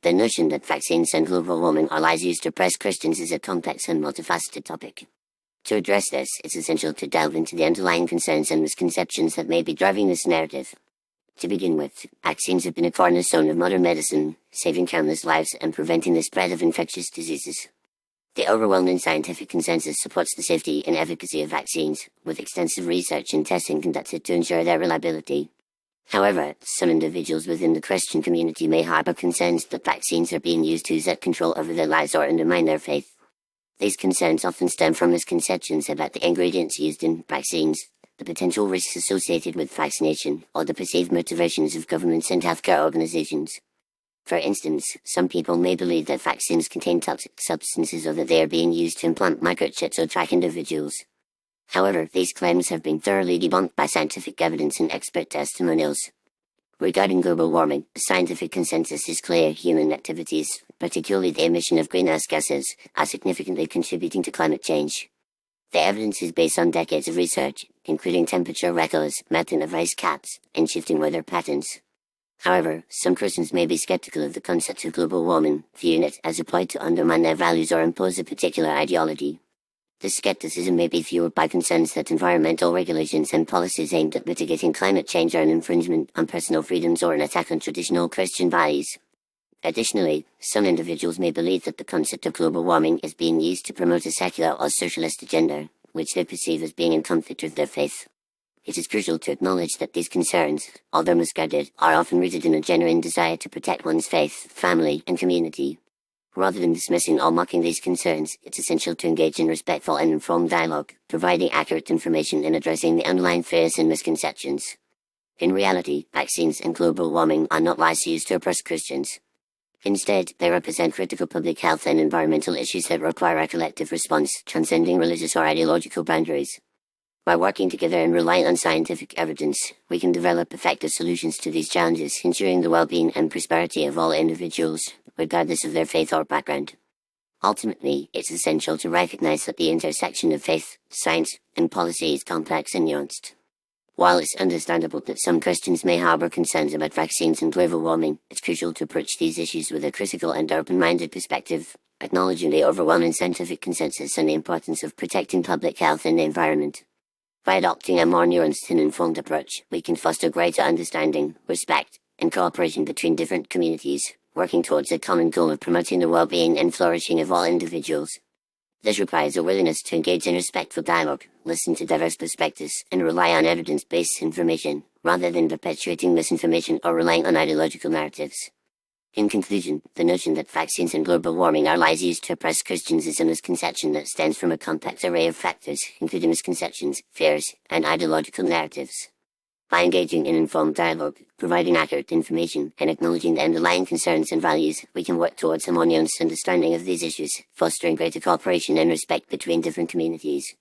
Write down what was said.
The notion that vaccines and global warming are lies used to oppress Christians is a complex and multifaceted topic. To address this, it's essential to delve into the underlying concerns and misconceptions that may be driving this narrative. To begin with, vaccines have been a cornerstone of modern medicine, saving countless lives and preventing the spread of infectious diseases. The overwhelming scientific consensus supports the safety and efficacy of vaccines, with extensive research and testing conducted to ensure their reliability. However, some individuals within the Christian community may harbor concerns that vaccines are being used to exert control over their lives or undermine their faith. These concerns often stem from misconceptions about the ingredients used in vaccines, the potential risks associated with vaccination, or the perceived motivations of governments and healthcare organizations. For instance, some people may believe that vaccines contain toxic substances or that they are being used to implant microchips or track individuals. However, these claims have been thoroughly debunked by scientific evidence and expert testimonials. Regarding global warming, the scientific consensus is clear: human activities, particularly the emission of greenhouse gases, are significantly contributing to climate change. The evidence is based on decades of research, including temperature records, melting of ice caps, and shifting weather patterns. However, some Christians may be skeptical of the concept of global warming, viewing it as applied to undermine their values or impose a particular ideology. This skepticism may be fueled by concerns that environmental regulations and policies aimed at mitigating climate change are an infringement on personal freedoms or an attack on traditional Christian values. Additionally, some individuals may believe that the concept of global warming is being used to promote a secular or socialist agenda, which they perceive as being in conflict with their faith. It is crucial to acknowledge that these concerns, although misguided, are often rooted in a genuine desire to protect one's faith, family, and community. Rather than dismissing or mocking these concerns, it's essential to engage in respectful and informed dialogue, providing accurate information and addressing the underlying fears and misconceptions. In reality, vaccines and global warming are not lies used to oppress Christians. Instead, they represent critical public health and environmental issues that require a collective response, transcending religious or ideological boundaries. By working together and relying on scientific evidence, we can develop effective solutions to these challenges, ensuring the well-being and prosperity of all individuals, regardless of their faith or background. Ultimately, it's essential to recognize that the intersection of faith, science, and policy is complex and nuanced. While it's understandable that some Christians may harbor concerns about vaccines and global warming, it's crucial to approach these issues with a critical and open-minded perspective, acknowledging the overwhelming scientific consensus and the importance of protecting public health and the environment. By adopting a more nuanced and informed approach, we can foster greater understanding, respect, and cooperation between different communities, working towards a common goal of promoting the well-being and flourishing of all individuals. This requires a willingness to engage in respectful dialogue, listen to diverse perspectives, and rely on evidence-based information, rather than perpetuating misinformation or relying on ideological narratives. In conclusion, the notion that vaccines and global warming are lies used to oppress Christians is a misconception that stems from a complex array of factors, including misconceptions, fears, and ideological narratives. By engaging in informed dialogue, providing accurate information, and acknowledging the underlying concerns and values, we can work towards a more nuanced understanding of these issues, fostering greater cooperation and respect between different communities.